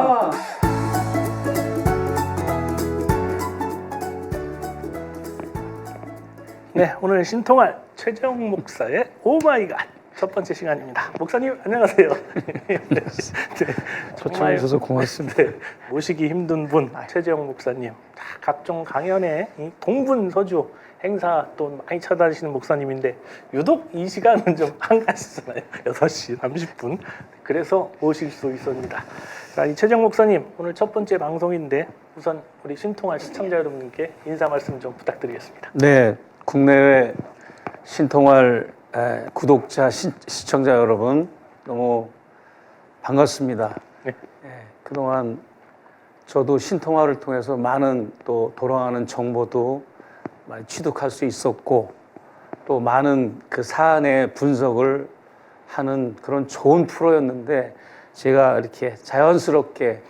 와. 네, 오늘 신통할 최재형 목사의 오마이갓 첫 번째 시간입니다. 목사님 안녕하세요. 네, 초청해 주셔서 고맙습니다. 네, 모시기 힘든 분 최재형 목사님. 각종 강연에 이 동분서주 행사 또 많이 찾아다니시는 목사님인데 유독 이 시간은 좀 한가하시잖아요. 6시 30분. 그래서 모실 수 있습니다. 자, 이 최재형 목사님 오늘 첫 번째 방송인데 우선 우리 신통할 시청자 여러분께 인사 말씀 좀 부탁드리겠습니다. 네, 국내외 신통할 구독자, 시청자 여러분 너무 반갑습니다. 네. 그동안 저도 신통화를 통해서 많은 또 돌아가는 정보도 많이 취득할 수 있었고 또 많은 그 사안의 분석을 하는 그런 좋은 프로였는데 제가 이렇게 자연스럽게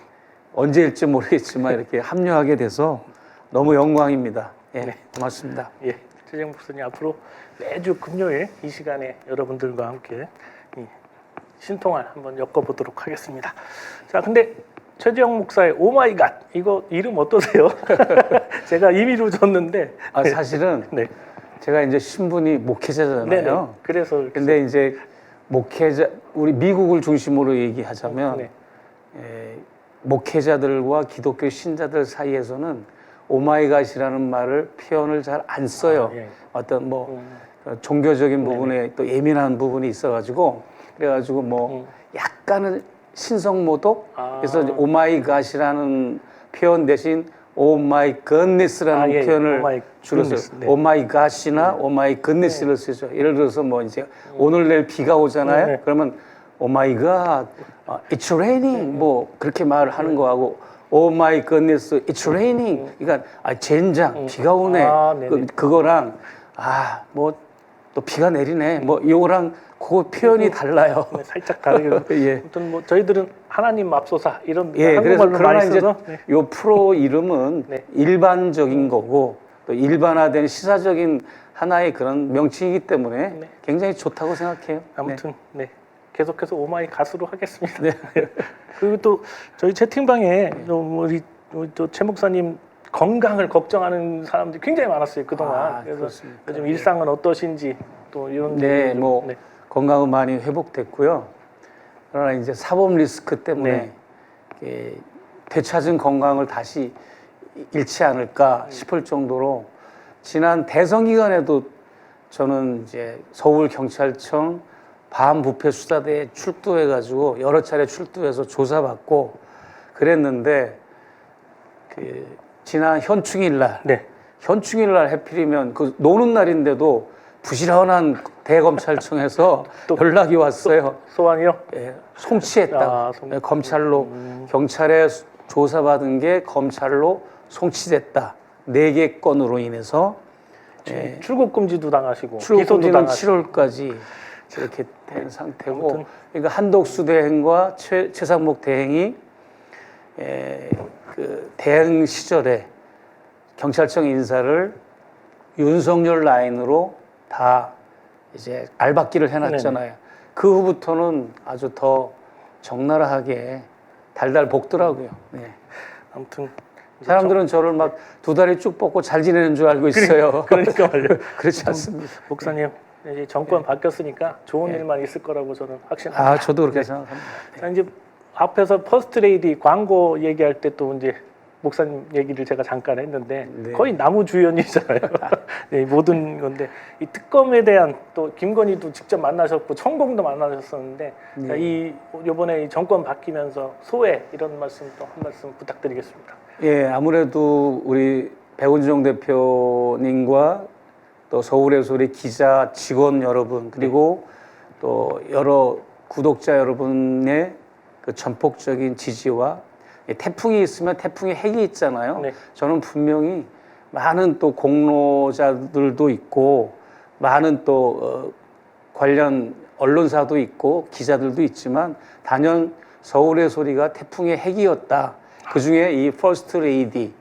언제일지 모르겠지만 이렇게 합류하게 돼서 너무 영광입니다. 예, 네. 고맙습니다. 예, 최재형 목사님 앞으로 매주 금요일 이 시간에 여러분들과 함께 이 신통할 한번 엮어보도록 하겠습니다. 자, 근데 최재형 목사의 오마이갓 이거 이름 어떠세요? 제가 임의로 줬는데 사실은 네. 제가 이제 신분이 목회자잖아요. 네네. 그래서 근데 이제 목회자 우리 미국을 중심으로 얘기하자면 네. 목회자들과 기독교 신자들 사이에서는 오마이갓이라는 말을 표현을 잘 안 써요. 예. 어떤 뭐 종교적인 부분에 네네. 또 예민한 부분이 있어가지고 그래가지고 뭐 약간은 신성모독 그래서 이제 오마이갓이라는 표현 대신 오마이갓네스라는 예. 표현을 줄여서 네. 오마이갓이나 오마이갓네스를 쓰죠. 예를 들어서 뭐 이제 오늘 내일 비가 오잖아요. 네. 그러면 오마이갓, it's raining 뭐 그렇게 말을 하는 거하고 오 마이 굿네스, it's raining. 그러니까 젠장, 비가 오네. 네네. 그거랑 뭐 또 비가 내리네. 뭐 이거랑 그 표현이 달라요. 네, 살짝 다르게. 예. 아무튼 뭐 저희들은 하나님 맙소사 이런 예, 그래서 한국말로 그러나 많이 이제 써서 네. 요 프로 이름은 네. 일반적인 거고 또 일반화된 시사적인 하나의 그런 명칭이기 때문에 네. 굉장히 좋다고 생각해요. 아무튼 네. 계속해서 오마이갓으로 하겠습니다. 네. 그리고 또 저희 채팅방에 우리 또 최 목사님 건강을 걱정하는 사람들이 굉장히 많았어요 그동안. 그래서 그렇습니까? 요즘 일상은 어떠신지 또 이런 네, 좀, 뭐 건강은 많이 회복됐고요. 그러나 이제 사법 리스크 때문에 되찾은 건강을 다시 잃지 않을까 싶을 정도로 지난 대선 기간에도 저는 이제 서울 경찰청 반부패 수사대에 출두해가지고 여러 차례 출두해서 조사받고 그랬는데 지난 현충일날 네. 현충일날 해필이면 그 노는 날인데도 부지런한 대검찰청에서 또 연락이 왔어요. 소환이요? 예, 송치했다. 검찰로 경찰에 조사받은 게 검찰로 송치됐다. 4개 건으로 인해서 출국 금지도 당하시고 출국 기소도 금지는 당하시고 7월까지 이렇게 된 상태고 아무튼. 그러니까 한독수 대행과 최상목 대행이 그 대행 시절에 경찰청 인사를 윤석열 라인으로 다 이제 알박기를 해놨잖아요. 네네. 그 후부터는 아주 더 적나라하게 달달 볶더라고요. 네. 아무튼 사람들은 저를 막 2다리 쭉 뻗고 잘 지내는 줄 알고 있어요. 그러니까 말이에요. 그렇지 않습니다. 목사님 이제 정권 바뀌었으니까 좋은 일만 있을 거라고 저는 확신합니다. 저도 그렇게 생각합니다. 자, 이제 앞에서 퍼스트 레이디 광고 얘기할 때 또 이제 목사님 얘기를 제가 잠깐 했는데 거의 나무 주연이잖아요. 네, 모든 건데 이 특검에 대한 또 김건희도 직접 만나셨고 천공도 만나셨었는데 자, 이번에 이 정권 바뀌면서 소회 이런 말씀 또 한 말씀 부탁드리겠습니다. 예, 아무래도 우리 백운종 대표님과 또 서울의 소리 기자 직원 여러분 그리고 또 여러 구독자 여러분의 그 전폭적인 지지와 태풍이 있으면 태풍의 핵이 있잖아요. 네. 저는 분명히 많은 또 공로자들도 있고 많은 또 관련 언론사도 있고 기자들도 있지만 단연 서울의 소리가 태풍의 핵이었다. 그중에 이 퍼스트 레이디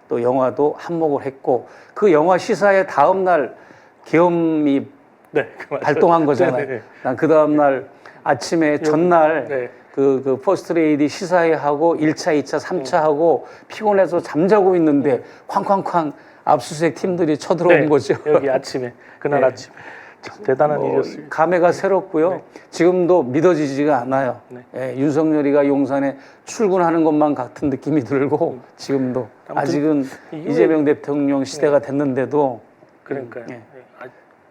또 영화도 한몫을 했고 그 영화 시사의 다음 날 계엄이 네, 발동한 거잖아요. 난 그 다음 날 아침에 전날 그 퍼스트 레이디 시사회 하고 1차, 2차, 3차 하고 피곤해서 잠자고 있는데 쾅쾅쾅 압수수색 팀들이 쳐들어온 네, 거죠. 여기 아침에 그날 네. 아침에 참 대단한 일이었습니다. 감회가 새롭고요. 네. 지금도 믿어지지가 않아요. 네. 예, 윤석열이가 용산에 출근하는 것만 같은 느낌이 들고 지금도 아무튼 아직은 이후에- 이재명 대통령 시대가 됐는데도 그러니까요. 예. 네.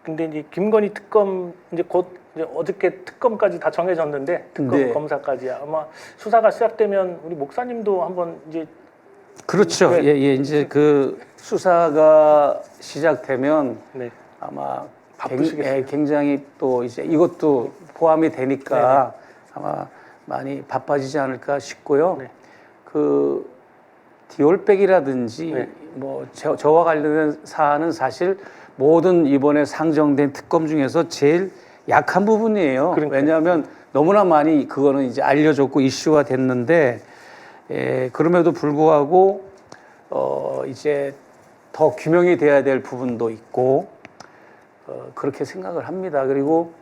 근데 이제 김건희 특검 이제 곧 이제 어저께 특검까지 다 정해졌는데 특검 네. 검사까지 아마 수사가 시작되면 우리 목사님도 한번 이제 그렇죠. 네. 예, 예. 이제 그 수사가 시작되면 네. 아마 바쁘시겠어요. 굉장히 또 이제 이것도 포함이 되니까 아마 많이 바빠지지 않을까 싶고요. 네. 그 디올백이라든지 네. 뭐 저와 관련된 사안은 사실 모든 이번에 상정된 특검 중에서 제일 약한 부분이에요. 그러니까요. 왜냐하면 너무나 많이 그거는 이제 알려졌고 이슈화 됐는데 그럼에도 불구하고 이제 더 규명이 돼야 될 부분도 있고 그렇게 생각을 합니다. 그리고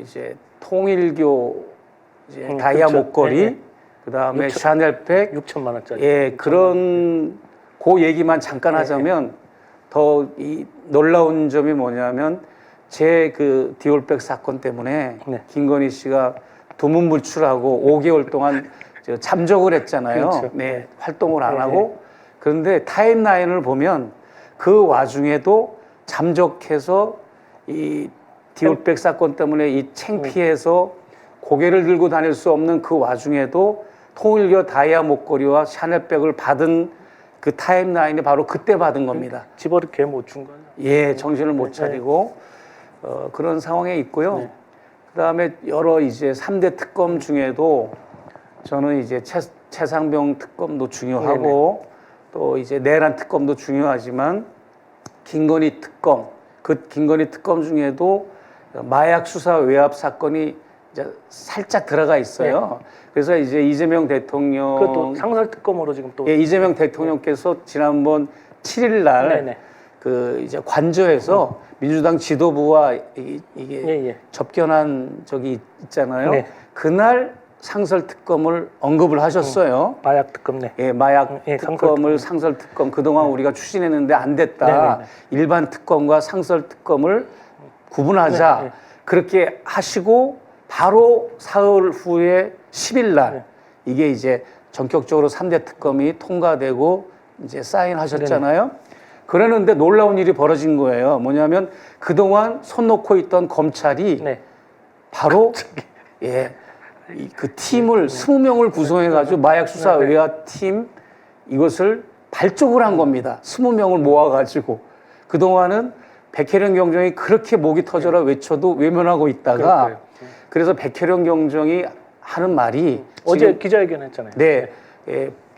이제 통일교 이제 다이아 그렇죠. 목걸이, 네. 그다음에 샤넬백, 6천만 원짜리. 예 그런 그 얘기만 잠깐 하자면 더 이 놀라운 점이 뭐냐면 제 그 디올백 사건 때문에 네. 김건희 씨가 두문불출하고 5개월 동안 저 잠적을 했잖아요. 그렇죠. 네, 활동을 안 네, 하고 그런데 타임라인을 보면 그 와중에도 잠적해서 이 디올백 사건 때문에 이 창피해서 고개를 들고 다닐 수 없는 그 와중에도 통일교 다이아 목걸이와 샤넬백을 받은 그 타임라인이 바로 그때 받은 겁니다. 집어를 개못 준 거죠. 예, 정신을 못 차리고 그런 상황에 있고요. 네. 그다음에 여러 이제 3대 특검 중에도 저는 이제 최상병 특검도 중요하고 또 이제 내란 특검도 중요하지만 김건희 특검, 그 김건희 특검 중에도 마약 수사 외압 사건이 이제 살짝 들어가 있어요. 그래서 이제 이재명 대통령 그것도 상설 특검으로 지금 또 예, 이재명 대통령께서 지난번 7일 날 네네. 그 이제 관저에서 민주당 지도부와 이게 예. 접견한 적이 있잖아요. 네. 그날 상설 특검을 언급을 하셨어요. 마약 특검 네. 예, 마약 예, 특검을 상설 특검 그동안 우리가 추진했는데 안 됐다. 네네네. 일반 특검과 상설 특검을 구분하자. 네, 네. 그렇게 하시고 바로 사흘 후에 10일 날 네. 이게 이제 전격적으로 3대 특검이 통과되고 이제 사인하셨잖아요. 그러는데 놀라운 일이 벌어진 거예요. 뭐냐면 그동안 손 놓고 있던 검찰이 네. 바로 예, 그 팀을 20명을 구성해가지고 마약 수사 네. 외화 팀 이것을 발족을 한 겁니다. 20명을 모아가지고 그동안은 백혜련 경정이 그렇게 목이 터져라 외쳐도 외면하고 있다가 그럴 그래서 백혜련 경정이 하는 말이 어제 지금 기자회견 했잖아요. 네,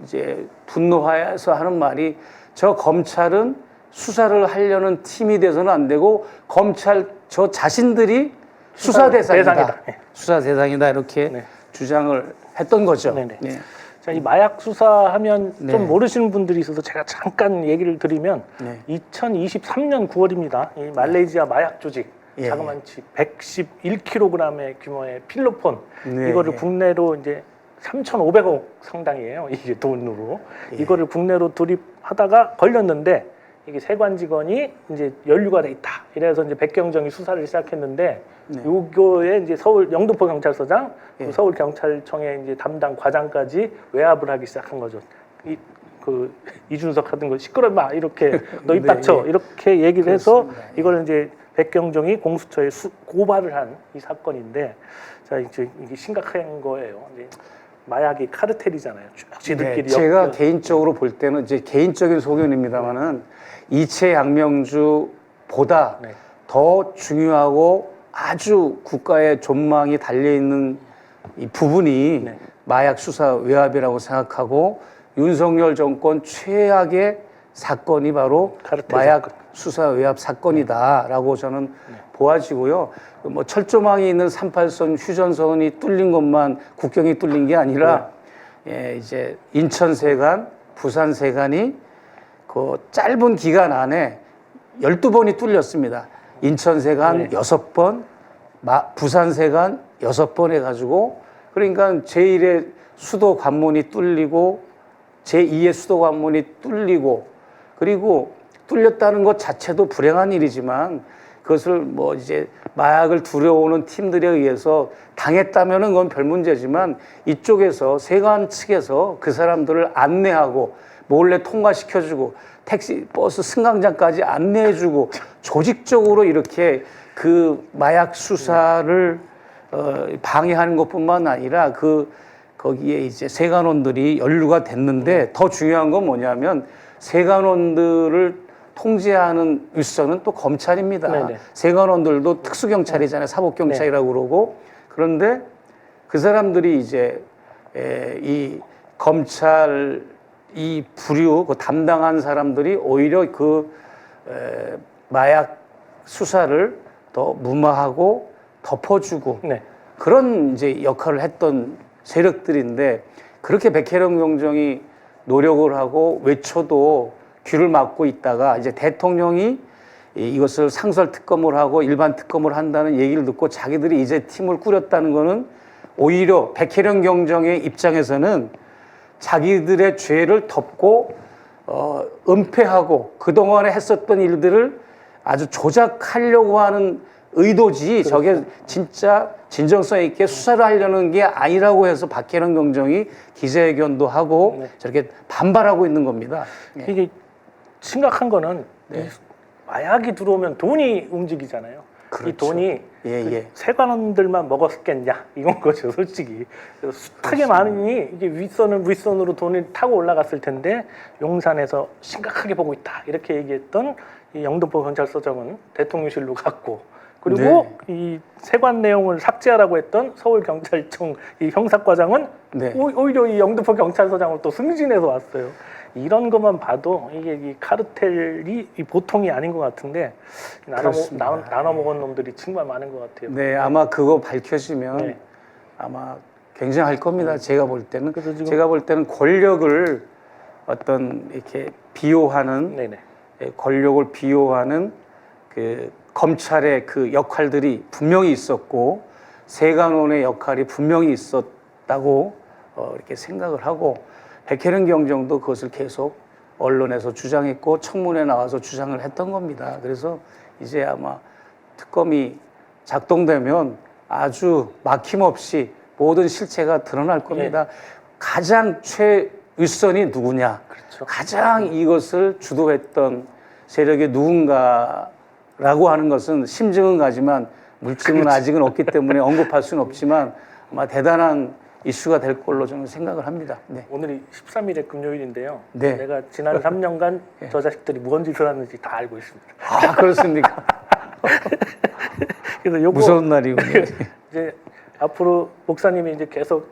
이제 분노하여서 하는 말이 저 검찰은 수사를 하려는 팀이 돼서는 안 되고 검찰 저 자신들이 수사 대상이다. 네. 수사 대상이다 이렇게 네. 주장을 했던 거죠. 네네. 네. 자, 이 마약 수사하면 네. 좀 모르시는 분들이 있어서 제가 잠깐 얘기를 드리면 네. 2023년 9월입니다. 이 말레이시아 마약 조직 예. 자그만치 111kg의 규모의 필로폰 네. 이거를 예. 국내로 이제 3,500억 상당이에요. 이게 돈으로 예. 이거를 국내로 도입하다가 걸렸는데 이게 세관 직원이 이제 연루가 돼 있다. 이래서 이제 백경정이 수사를 시작했는데 네. 요거에 이제 서울 영등포 경찰서장, 예. 서울 경찰청의 이제 담당 과장까지 외압을 하기 시작한 거죠. 그 이준석 하던 거 시끄러 마 이렇게 너 입 네, 닥쳐 예. 이렇게 얘기를 해서 그렇습니다. 예. 이걸 이제 백경정이 공수처에 고발을 한 이 사건인데 자 이제 이게 심각한 거예요. 이제 마약이 카르텔이잖아요. 쭉 지들끼리 제가 엮여. 개인적으로 볼 때는 이제 개인적인 소견입니다만은 이채 양명주보다 네. 더 중요하고 아주 국가의 존망이 달려 있는 이 부분이 네. 마약 수사 외압이라고 생각하고 윤석열 정권 최악의 사건이 바로 카르텔 마약 사건. 수사 외압 사건이다라고 저는 보아지고요. 뭐 철조망이 있는 38선 휴전선이 뚫린 것만 국경이 뚫린 게 아니라 예, 이제 인천 세관, 부산 세관이 그 짧은 기간 안에 12번이 뚫렸습니다. 인천 세관 네. 6번, 부산 세관 6번 해가지고 그러니까 제1의 수도 관문이 뚫리고 제2의 수도 관문이 뚫리고 그리고 뚫렸다는 것 자체도 불행한 일이지만 그것을 뭐 이제 마약을 두려워오는 팀들에 의해서 당했다면은 그건 별 문제지만 이쪽에서 세관 측에서 그 사람들을 안내하고 몰래 통과시켜주고 택시 버스 승강장까지 안내해주고 조직적으로 이렇게 그 마약 수사를 방해하는 것뿐만 아니라 거기에 이제 세관원들이 연루가 됐는데 더 중요한 건 뭐냐면 세관원들을 통제하는 윗선은 또 검찰입니다. 네네. 세관원들도 특수경찰이잖아요. 사법경찰이라고 그러고. 그런데 그 사람들이 이제 이 검찰 이 부류 그 담당한 사람들이 오히려 마약 수사를 더 무마하고 덮어주고 네. 그런 이제 역할을 했던 세력들인데 그렇게 백혜령 경정이 노력을 하고 외쳐도 귀를 막고 있다가 이제 대통령이 이것을 상설 특검을 하고 일반 특검을 한다는 얘기를 듣고 자기들이 이제 팀을 꾸렸다는 거는 오히려 백혜령 경정의 입장에서는 자기들의 죄를 덮고 은폐하고 그동안에 했었던 일들을 아주 조작하려고 하는 의도지. 그렇죠. 저게 진짜 진정성 있게 수사를 하려는 게 아니라고 해서 박혜령 경정이 기자회견도 하고 네. 저렇게 반발하고 있는 겁니다. 이게 심각한 거는 네. 마약이 들어오면 돈이 움직이잖아요. 그렇죠. 이 돈이 세관원들만 먹었겠냐 이건 거죠, 솔직히. 그래서 숱하게 많으니 이게 윗선으로 돈이 타고 올라갔을 텐데 용산에서 심각하게 보고 있다 이렇게 얘기했던 이 영등포 경찰서장은 대통령실로 갔고 그리고 네. 이 세관 내용을 삭제하라고 했던 서울경찰청 이 형사과장은 네. 오히려 이 영등포 경찰서장을 또 승진해서 왔어요. 이런 것만 봐도 이게 이 카르텔이 보통이 아닌 것 같은데 나눠 먹은 놈들이 정말 많은 것 같아요. 네, 아마 그거 밝혀지면 네. 아마 굉장할 겁니다. 제가 볼 때는 권력을 어떤 이렇게 비호하는 네네. 권력을 비호하는 그 검찰의 그 역할들이 분명히 있었고 세관원의 역할이 분명히 있었다고 이렇게 생각을 하고 백혜령 경정도 그것을 계속 언론에서 주장했고 청문회에 나와서 주장을 했던 겁니다. 그래서 이제 아마 특검이 작동되면 아주 막힘없이 모든 실체가 드러날 겁니다. 네. 가장 최윗선이 누구냐? 그렇죠. 가장 이것을 주도했던 세력이 누군가라고 하는 것은 심증은 가지만 물증은 그렇죠. 아직은 없기 때문에 언급할 수는 없지만 아마 대단한 이슈가 될 걸로 저는 생각을 합니다. 네. 오늘이 13일의 금요일인데요. 네. 내가 지난 3년간 네. 저 자식들이 무슨 짓을 하는지 다 알고 있습니다. 아, 그렇습니까? 그래서 요거 무서운 날이군요. 이제 앞으로 목사님이 이제 계속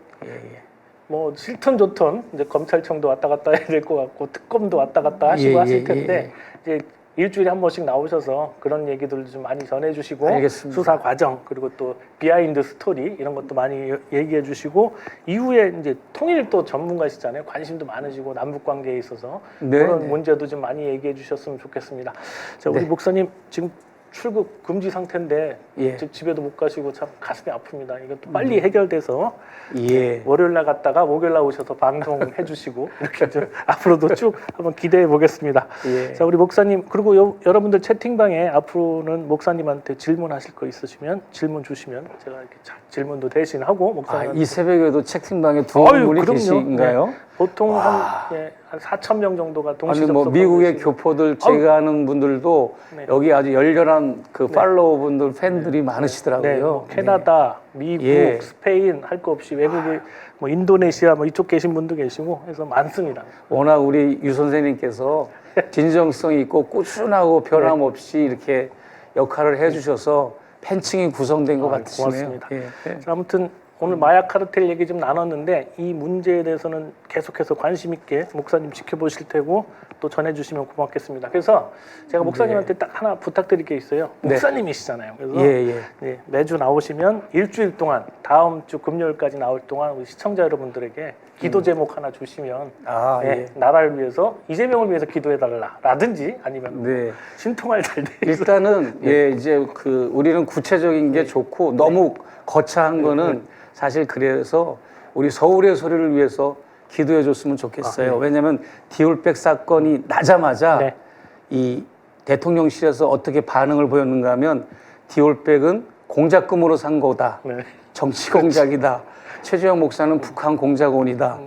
뭐 싫든 좋든 이제 검찰청도 왔다 갔다 해야 될 것 같고 특검도 왔다 갔다 하시고 하실 텐데 이제 일주일에 한 번씩 나오셔서 그런 얘기들도 좀 많이 전해주시고 알겠습니다. 수사 과정 그리고 또 비하인드 스토리 이런 것도 많이 얘기해주시고 이후에 이제 통일 또 전문가시잖아요. 관심도 많으시고 남북 관계에 있어서 그런 문제도 좀 많이 얘기해주셨으면 좋겠습니다. 자, 우리 목사님 지금 출국 금지 상태인데 집에도 못 가시고 참 가슴이 아픕니다. 이것도 빨리 해결돼서 월요일 날 갔다가 목요일 날 오셔서 방송해 주시고 이렇게 좀 앞으로도 쭉 한번 기대해 보겠습니다. 자, 우리 목사님 그리고 여러분들 채팅방에 앞으로는 목사님한테 질문하실 거 있으시면 질문 주시면 제가 이렇게 질문도 대신 하고 목사님 이 새벽에도 채팅방에 두 분이 계신가요? 네. 보통 한 4,000명 정도가 동시 접속. 뭐 미국의 교포들 제가 아는 분들도 여기 아주 열렬한 그 팔로워 분들 팬들이 많으시더라고요. 네, 뭐 캐나다, 미국, 스페인 할 거 없이 외국에 뭐 인도네시아 뭐 이쪽 계신 분도 계시고 해서 많습니다. 워낙 우리 유 선생님께서 진정성이 있고 꾸준하고 변함없이 이렇게 역할을 해주셔서 팬층이 구성된 것 같으시네요. 고맙습니다. 자, 아무튼 오늘 마약 카르텔 얘기 좀 나눴는데 이 문제에 대해서는 계속해서 관심 있게 목사님 지켜보실 테고 또 전해주시면 고맙겠습니다. 그래서 제가 목사님한테 딱 하나 부탁드릴 게 있어요. 목사님이시잖아요. 그래서 매주 나오시면 일주일 동안 다음 주 금요일까지 나올 동안 우리 시청자 여러분들에게 기도 제목 하나 주시면 나라를 위해서 이재명을 위해서 기도해달라라든지 아니면 신통할 잘 돼. 일단은 이제 우리는 구체적인 게 좋고 너무 거창한 거는 사실 그래서 우리 서울의 소리를 위해서 기도해 줬으면 좋겠어요. 왜냐하면 디올백 사건이 나자마자 네. 이 대통령실에서 어떻게 반응을 보였는가 하면 디올백은 공작금으로 산 거다. 네. 정치 공작이다. 최재형 목사는 북한 공작원이다.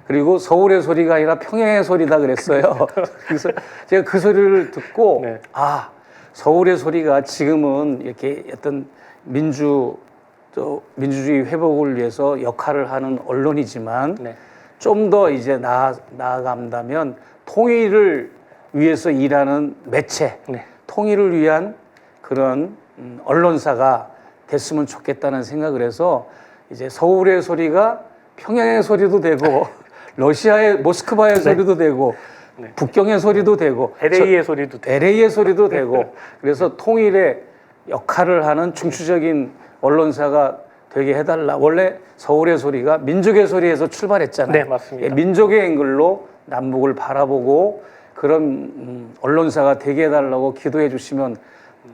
그리고 서울의 소리가 아니라 평양의 소리다 그랬어요. 그래서 제가 그 소리를 듣고 네. 아, 서울의 소리가 지금은 이렇게 어떤 민주주의 회복을 위해서 역할을 하는 언론이지만 네. 좀 더 이제 나아간다면 통일을 위해서 일하는 매체, 네. 통일을 위한 그런 언론사가 됐으면 좋겠다는 생각을 해서 이제 서울의 소리가 평양의 소리도 되고 러시아의 모스크바의 소리도 되고 네. 북경의 소리도 되고 LA의 소리도 되고. LA의 소리도 되고 그래서 통일의 역할을 하는 중추적인 언론사가 되게 해달라. 원래 서울의 소리가 민족의 소리에서 출발했잖아요. 네, 맞습니다. 민족의 앵글로 남북을 바라보고 그런 언론사가 되게 해달라고 기도해 주시면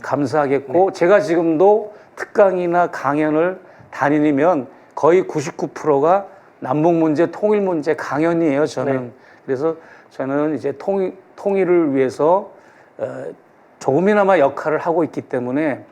감사하겠고 제가 지금도 특강이나 강연을 다니면 거의 99%가 남북 문제, 통일 문제 강연이에요. 저는 네. 그래서 저는 이제 통일을 위해서 조금이나마 역할을 하고 있기 때문에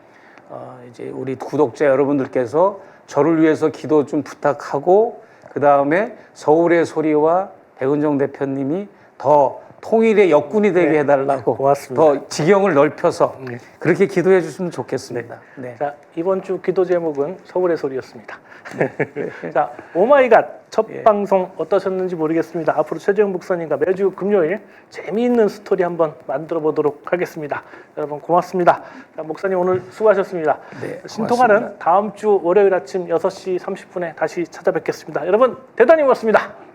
이제 우리 구독자 여러분들께서 저를 위해서 기도 좀 부탁하고 그 다음에 서울의 소리와 백은정 대표님이 더 통일의 역군이 되게 네. 해달라고 고맙습니다. 더 지경을 넓혀서 네. 그렇게 기도해 주시면 좋겠습니다. 네. 자, 이번 주 기도 제목은 서울의 소리였습니다. 자, 오마이갓 첫 방송 어떠셨는지 모르겠습니다. 앞으로 최재형 목사님과 매주 금요일 재미있는 스토리 한번 만들어 보도록 하겠습니다. 여러분 고맙습니다. 자, 목사님 오늘 수고하셨습니다. 네, 신통하는 고맙습니다. 다음 주 월요일 아침 6시 30분에 다시 찾아뵙겠습니다. 여러분 대단히 고맙습니다.